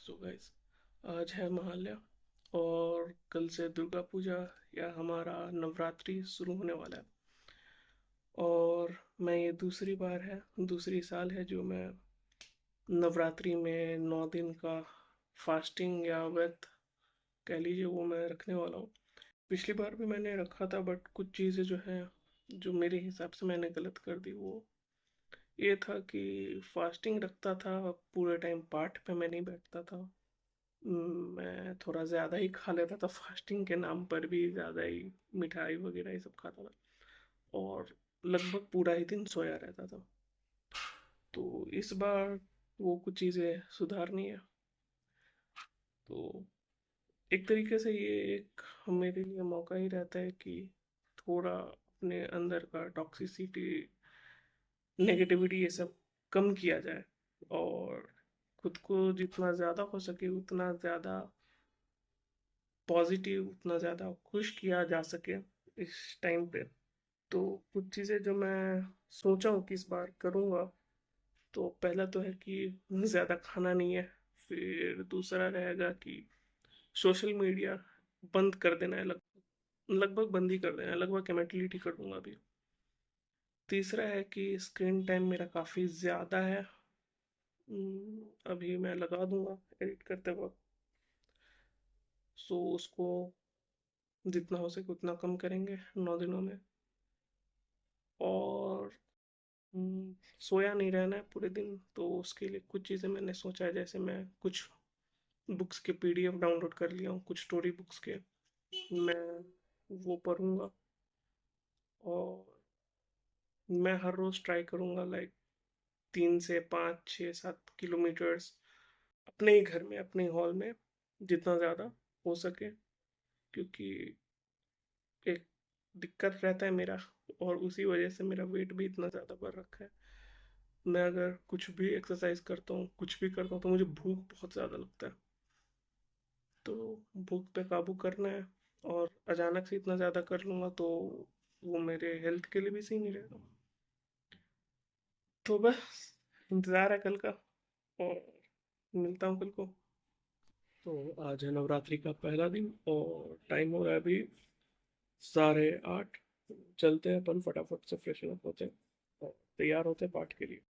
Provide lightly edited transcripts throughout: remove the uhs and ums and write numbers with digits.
So guys, आज है महालया और कल से दुर्गा पूजा या हमारा नवरात्रि शुरू होने वाला है। और मैं ये दूसरी साल है जो मैं नवरात्रि में 9 दिन का फास्टिंग या व्रत कह लीजिए वो मैं रखने वाला हूँ। पिछली बार भी मैंने रखा था बट कुछ चीज़ें जो हैं जो मेरे हिसाब से मैंने गलत कर दी। वो ये था कि फास्टिंग रखता था, पूरे टाइम पाठ पे मैं नहीं बैठता था। मैं थोड़ा ज़्यादा ही खा लेता था, फास्टिंग के नाम पर भी ज़्यादा ही मिठाई वगैरह ये सब खाता था और लगभग पूरा ही दिन सोया रहता था। तो इस बार वो कुछ चीज़ें सुधारनी है। तो एक तरीके से ये एक मेरे लिए मौका ही रहता है कि थोड़ा अपने अंदर का टॉक्सिसिटी, नेगेटिविटी ये सब कम किया जाए और खुद को जितना ज़्यादा हो सके उतना ज़्यादा पॉजिटिव, उतना ज़्यादा खुश किया जा सके इस टाइम पे। तो कुछ चीज़ें जो मैं सोचा हूँ कि इस बार करूँगा, तो पहला तो है कि ज़्यादा खाना नहीं है। फिर दूसरा रहेगा कि सोशल मीडिया बंद कर देना है, लगभग बंद ही कर देना है, लगभग मैं डिलीट ही कर दूंगा अभी। तीसरा है कि स्क्रीन टाइम मेरा काफ़ी ज़्यादा है। अभी मैं लगा दूंगा एडिट करते वक्त। सो उसको जितना हो सके उतना कम करेंगे 9 दिनों में। और सोया नहीं रहना है पूरे दिन, तो उसके लिए कुछ चीज़ें मैंने सोचा है। जैसे मैं कुछ बुक्स के पीडीएफ डाउनलोड कर लिया हूँ, कुछ स्टोरी बुक्स के। मैं वो पढ़ूंगा और मैं हर रोज़ ट्राई करूंगा, लाइक 3 से 5 6 7 किलोमीटर्स अपने ही घर में, अपने हॉल में, जितना ज़्यादा हो सके। क्योंकि एक दिक्कत रहता है मेरा, और उसी वजह से मेरा वेट भी इतना ज़्यादा बढ़ रखा है। मैं अगर कुछ भी एक्सरसाइज करता हूँ, कुछ भी करता हूँ, तो मुझे भूख बहुत ज़्यादा लगता है। तो भूख पे काबू करना है। और अचानक से इतना ज़्यादा कर लूँगा तो वो मेरे हेल्थ के लिए भी सही नहीं रहेगा। तो बस इंतज़ार है कल का, और मिलता हूँ कल को। तो आज है नवरात्रि का पहला दिन और टाइम हो रहा है अभी 8:30। चलते हैं अपन, फटाफट से फ्रेशन अप होते हैं और तैयार होते हैं पाठ के लिए।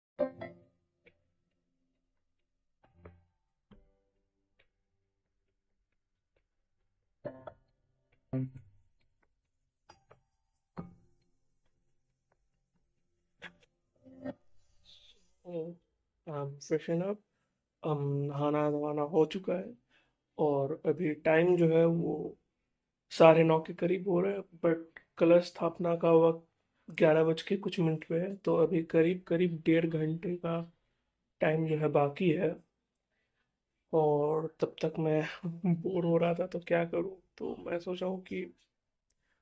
फ्रेशन अप, नहाना धोना हो चुका है और अभी टाइम जो है वो 9:30 के करीब हो रहा है। बट कलश स्थापना का वक्त 11 बज के कुछ मिनट पे है, तो अभी करीब करीब 1.5 घंटे का टाइम जो है बाकी है। और तब तक मैं बोर हो रहा था तो क्या करूं, तो मैं सोचा हूँ कि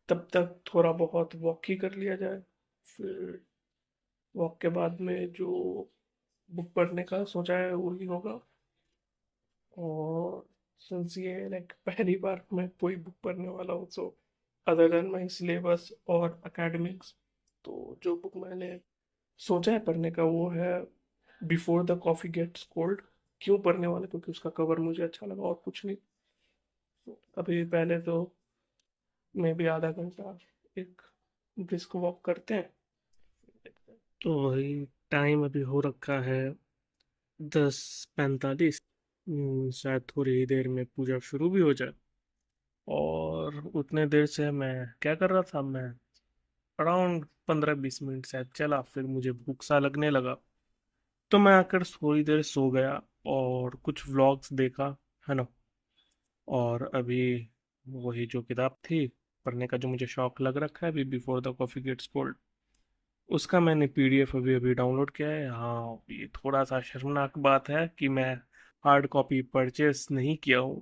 तब तक थोड़ा बहुत वॉक ही कर लिया जाए। फिर वॉक के बाद में जो बुक पढ़ने का सोचा है वही होगा। और सिंस ये लाइक पहली बार मैं कोई बुक पढ़ने वाला हूँ, सो अदर देन माई सिलेबस और एकेडमिक्स, तो जो बुक मैंने सोचा है पढ़ने का वो है before the coffee gets cold. क्यों पढ़ने वाला? क्योंकि उसका कवर मुझे अच्छा लगा और कुछ नहीं। अभी पहले तो मैं भी आधा घंटा एक ब्रिस्क वॉक करते हैं। तो वही टाइम अभी हो रखा है 10:45। शायद थोड़ी ही देर में पूजा शुरू भी हो जाए। और उतने देर से मैं क्या कर रहा था, मैं अराउंड 15-20 मिनट शायद चला, फिर मुझे भूख सा लगने लगा। तो मैं आकर थोड़ी देर सो गया और कुछ व्लॉग्स देखा, है ना। और अभी वही जो किताब थी पढ़ने का जो मुझे शौक लग रखा है, अभी before the coffee gets cold, उसका मैंने पीडीएफ अभी अभी डाउनलोड किया है। हाँ, ये थोड़ा सा शर्मनाक बात है कि मैं हार्ड कॉपी परचेस नहीं किया हूँ,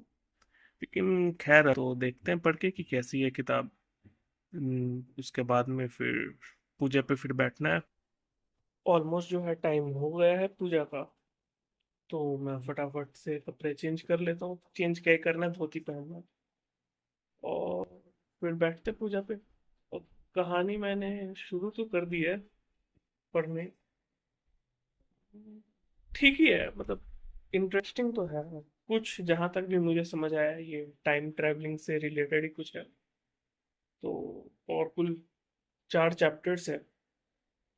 लेकिन खैर, तो देखते हैं पढ़ के कि कैसी है किताब। उसके बाद में फिर पूजा पे फिर बैठना है। ऑलमोस्ट जो है टाइम हो गया है पूजा का, तो मैं फटाफट से कपड़े चेंज कर लेता हूँ। चेंज क्या ही करना है, धोती पहनना है। और फिर बैठते पूजा पे। और कहानी मैंने शुरू तो कर दी है पढ़ने। ठीक ही है, मतलब इंटरेस्टिंग तो है, कुछ जहाँ तक भी मुझे समझ आया ये टाइम ट्रैवलिंग से रिलेटेड ही कुछ है। तो और कुल 4 चैप्टर्स है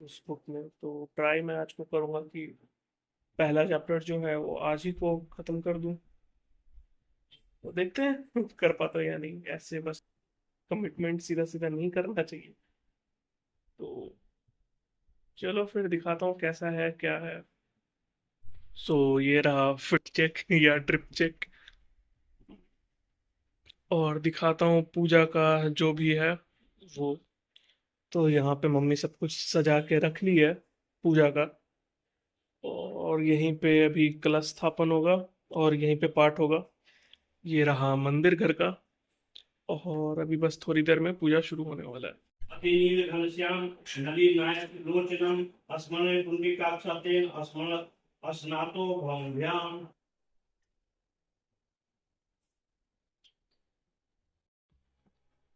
उस बुक में, तो ट्राई मैं आज को करूँगा कि पहला चैप्टर जो है वो आज ही को ख़त्म कर दूँ। तो देखते हैं कर पाता हूँ या नहीं, ऐसे बस कमिटमेंट सीधा सीधा नहीं करना चाहिए। तो चलो फिर दिखाता हूँ कैसा है क्या है। सो ये रहा फिट चेक या ट्रिप चेक। और दिखाता हूँ पूजा का जो भी है वो। तो यहाँ पे मम्मी सब कुछ सजा के रख ली है पूजा का। और यहीं पे अभी कलश स्थापन होगा और यहीं पे पाठ होगा। ये रहा मंदिर घर का। और अभी बस थोड़ी देर में पूजा शुरू होने वाला है। अतिनीलघनश्याम नलिनायकलोचनम अस्मने पुण्डिकाक्षातेन अस्नातो भौम्याम।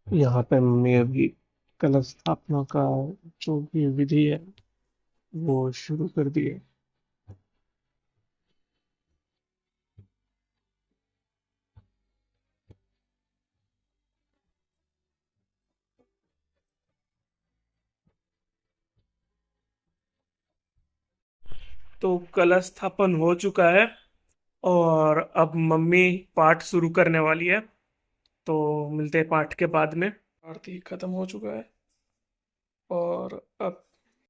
यहाँ पे मम्मी अभी कलश स्थापना का जो भी विधि है वो शुरू कर दी है। तो कलश स्थापन हो चुका है और अब मम्मी पाठ शुरू करने वाली है। तो मिलते हैं पाठ के बाद में। आरती खत्म हो चुका है और अब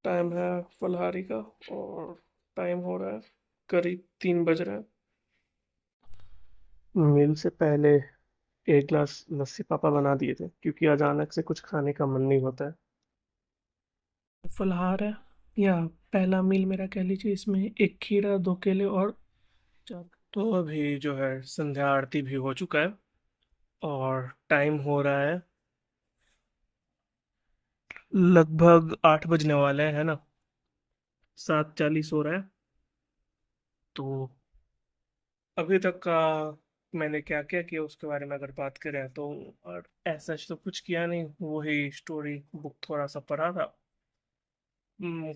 टाइम है फलहारी का। और टाइम हो रहा है करीब 3 बज रहे हैं। मील से पहले 1 गिलास लस्सी पापा बना दिए थे क्योंकि अचानक से कुछ खाने का मन नहीं होता है। फलहार है या पहला मील मेरा कह लीजिए, इसमें एक खीरा, 2 केले और चार। तो अभी जो है संध्या आरती भी हो चुका है और टाइम हो रहा है लगभग 8 बजने वाले हैं, है ना। 7:40 हो रहा है। तो अभी तक का मैंने क्या क्या किया उसके बारे में अगर बात करें तो, और ऐसा तो कुछ किया नहीं, वही स्टोरी बुक थोड़ा सा पढ़ा था।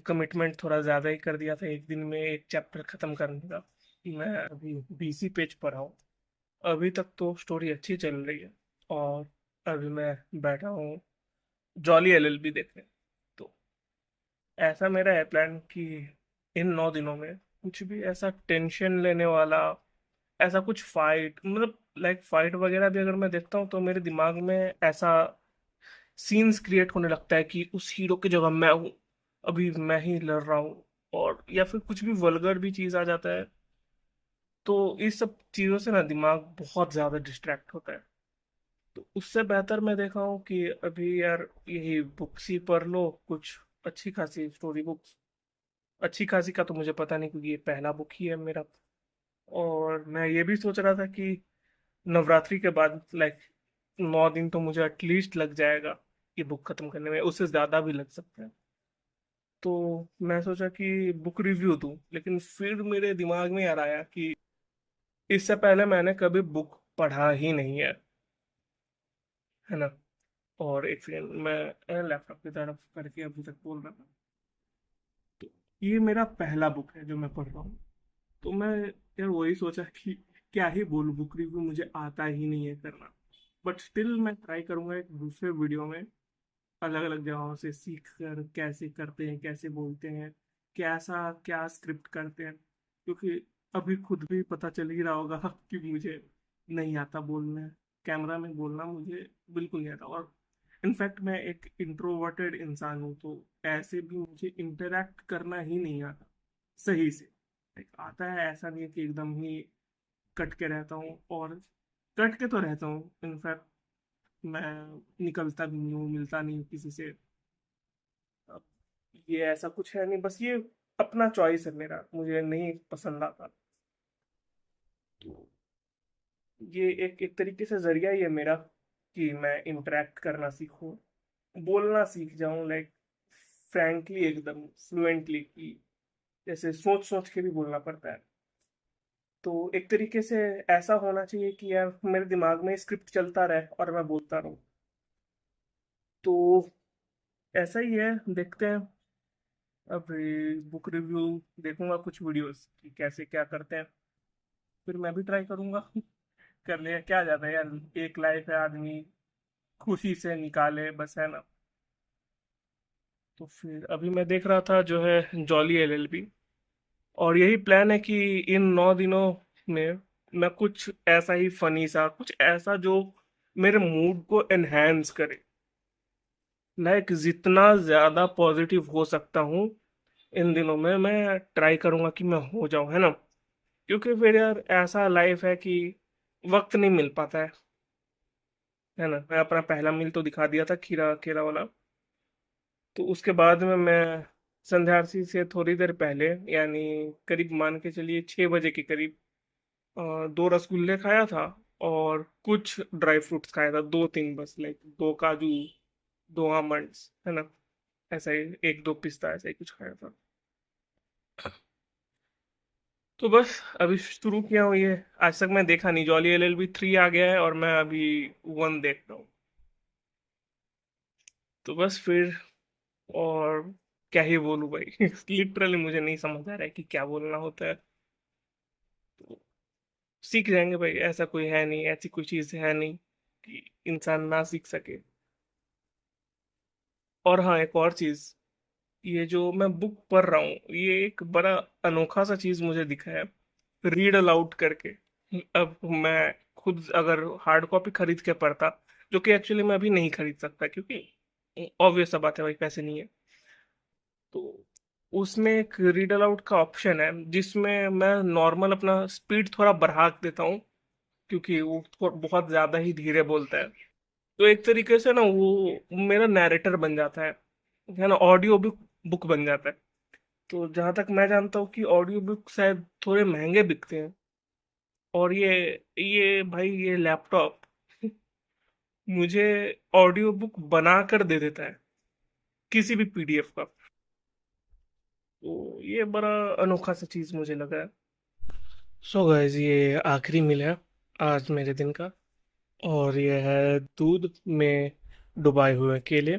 कमिटमेंट थोड़ा ज़्यादा ही कर दिया था एक दिन में एक चैप्टर ख़त्म करने का। मैं अभी 20 पेज पढ़ा हूँ। अभी तक तो स्टोरी अच्छी चल रही है। और अभी मैं बैठा हूँ जॉली एलएलबी देखने। तो ऐसा मेरा है प्लान कि इन 9 दिनों में कुछ भी ऐसा टेंशन लेने वाला, ऐसा कुछ फाइट, मतलब लाइक फाइट वगैरह भी अगर मैं देखता हूँ तो मेरे दिमाग में ऐसा सीन्स क्रिएट होने लगता है कि उस हीरो की जगह मैं हूँ, अभी मैं ही लड़ रहा हूँ। और या फिर कुछ भी वल्गर भी चीज आ जाता है। तो इस सब चीजों से ना दिमाग बहुत ज्यादा डिस्ट्रैक्ट होता है। तो उससे बेहतर मैं देखा हूँ कि अभी यार यही बुक्स ही पढ़ लो कुछ, अच्छी खासी स्टोरी बुक्स। अच्छी खासी का तो मुझे पता नहीं क्योंकि ये पहला बुक ही है मेरा। और मैं ये भी सोच रहा था कि नवरात्रि के बाद लाइक 9 दिन तो मुझे एटलीस्ट लग जाएगा ये बुक खत्म करने में, उससे ज्यादा भी लग सकता है। तो मैं सोचा कि बुक रिव्यू दूं, लेकिन फिर मेरे दिमाग में यार आया कि इससे पहले मैंने कभी बुक पढ़ा ही नहीं है ना। और एक सेकंड मैं लैपटॉप की तरफ करके अभी तक बोल रहा था। तो ये मेरा पहला बुक है जो मैं पढ़ रहा हूँ। तो मैं यार वही सोचा कि क्या ही बोलूं, बुक रिव्यू मुझे आता ही नहीं है करना। बट स्टिल मैं ट्राई करूंगा एक दूसरे वीडियो में अलग अलग जगहों से सीख कर कैसे करते हैं, कैसे बोलते हैं, कैसा क्या स्क्रिप्ट करते हैं। क्योंकि अभी खुद भी पता चल ही रहा होगा कि मुझे नहीं आता बोलना, कैमरा में बोलना मुझे बिल्कुल नहीं आता। और इनफैक्ट मैं एक इंट्रोवर्टेड इंसान हूँ, तो ऐसे भी मुझे इंटरेक्ट करना ही नहीं आता सही से। Like, आता है, ऐसा नहीं है कि एकदम ही कट के रहता हूँ। और कट के तो रहता हूँ इनफैक्ट, मैं निकलता भी नहीं हूँ, मिलता नहीं हूँ किसी से। अब ये ऐसा कुछ है नहीं, बस ये अपना चॉइस है मेरा, मुझे नहीं पसंद आता। तो ये एक एक तरीके से जरिया ही है मेरा कि मैं इंटरेक्ट करना सीखूं, बोलना सीख जाऊं, लाइक फ्रैंकली एकदम फ्लुएंटली, कि जैसे सोच सोच के भी बोलना पड़ता है। तो एक तरीके से ऐसा होना चाहिए कि यार मेरे दिमाग में स्क्रिप्ट चलता रहे और मैं बोलता रहूं। तो ऐसा ही है, देखते हैं। अब बुक रिव्यू देखूंगा कुछ वीडियोस कि कैसे क्या करते हैं। फिर मैं भी ट्राई करूंगा। करने का क्या जाता है यार, एक लाइफ है, आदमी खुशी से निकाले बस, है ना। तो फिर अभी मैं देख रहा था जो है जॉली एलएलबी, और यही प्लान है कि इन 9 दिनों में मैं कुछ ऐसा ही फनी सा, कुछ ऐसा जो मेरे मूड को एनहेंस करे, लाइक जितना ज्यादा पॉजिटिव हो सकता हूँ इन दिनों में मैं ट्राई करूंगा कि मैं हो जाऊं, है ना। क्योंकि फिर यार ऐसा लाइफ है कि वक्त नहीं मिल पाता है ना। मैं अपना पहला मील तो दिखा दिया था, खीरा खीरा वाला। तो उसके बाद में मैं संध्या आरती से थोड़ी देर पहले, यानी करीब मान के चलिए 6 बजे के करीब, 2 रसगुल्ले खाया था और कुछ ड्राई फ्रूट्स खाया था, 2-3 बस, लाइक 2 काजू, 2 आमंड्स, है ना। ऐसा ही 1-2 पिस्ता, ऐसा ही कुछ खाया था। तो बस अभी शुरू किया हूँ ये। आज तक मैं देखा नहीं, जॉली LLB 3 आ गया है और मैं अभी 1 देख रहा हूँ। तो बस फिर, और क्या ही बोलूं भाई। लिटरली मुझे नहीं समझ आ रहा है कि क्या बोलना होता है। तो सीख जाएंगे भाई, ऐसा कोई है नहीं, ऐसी कोई चीज है नहीं कि इंसान ना सीख सके। और हाँ, एक और चीज, ये जो मैं बुक पढ़ रहा हूँ, ये एक बड़ा अनोखा सा चीज मुझे दिखा है, रीड अलाउड करके। अब मैं खुद अगर हार्ड कॉपी खरीद के पढ़ता, जो कि एक्चुअली मैं अभी नहीं खरीद सकता क्योंकि ऑब्वियस सा बात है भाई, पैसे नहीं है। तो उसमें एक रीड अलाउड का ऑप्शन है जिसमें मैं नॉर्मल अपना स्पीड थोड़ा बढ़ा देता हूँ, क्योंकि वो बहुत ज्यादा ही धीरे बोलता है। तो एक तरीके से ना वो मेरा नैरेटर बन जाता है ना, ऑडियो बुक बुक बन जाता है। तो जहां तक मैं जानता हूँ कि ऑडियो बुक शायद थोड़े महंगे बिकते हैं, और ये भाई ये लैपटॉप मुझे ऑडियो बुक बना कर दे देता है, किसी भी पीडीएफ का। तो ये बड़ा अनोखा सा चीज मुझे लगा है। सो गाइस, ये आखिरी मील है आज मेरे दिन का, और ये है दूध में डुबाए हुए केले।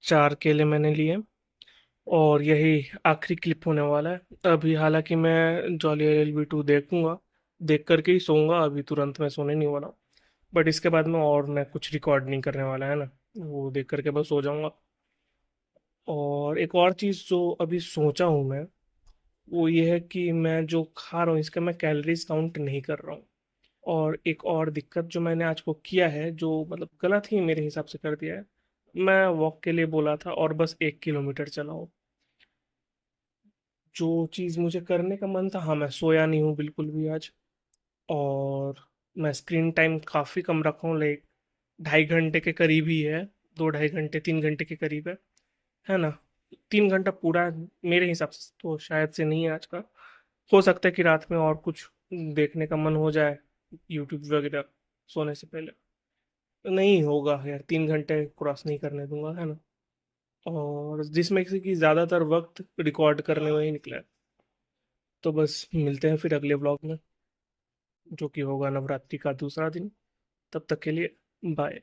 4 केले मैंने लिए, और यही आखिरी क्लिप होने वाला है। अभी हालांकि मैं जॉली LLB 2 देखूंगा, देख करके ही सोऊंगा, अभी तुरंत मैं सोने नहीं वाला। बट इसके बाद में और मैं कुछ रिकॉर्ड नहीं करने वाला, है ना। वो देख करके बस सो जाऊंगा। और एक और चीज़ जो अभी सोचा हूँ मैं, वो ये है कि मैं जो खा रहा हूँ इसका मैं कैलोरीज काउंट नहीं कर रहा हूँ। और एक और दिक्कत जो मैंने आज को किया है, जो मतलब गलत ही मेरे हिसाब से कर दिया है, मैं वॉक के लिए बोला था और बस 1 किलोमीटर चला हूँ। जो चीज़ मुझे करने का मन था, हाँ, मैं सोया नहीं हूँ बिल्कुल भी आज। और मैं स्क्रीन टाइम काफ़ी कम रखा हूँ, लाइक 2.5 घंटे के करीब ही है, 2 ढाई घंटे 3 घंटे के करीब है ना। 3 घंटा पूरा मेरे हिसाब से तो शायद से नहीं है आज का। हो सकता है कि रात में और कुछ देखने का मन हो जाए, यूट्यूब वगैरह, सोने से पहले। नहीं होगा यार, 3 घंटे क्रॉस नहीं करने दूंगा, है ना। और जिसमें से कि ज्यादातर वक्त रिकॉर्ड करने में ही निकला है। तो बस मिलते हैं फिर अगले व्लॉग में, जो कि होगा नवरात्रि का दूसरा दिन। तब तक के लिए बाय।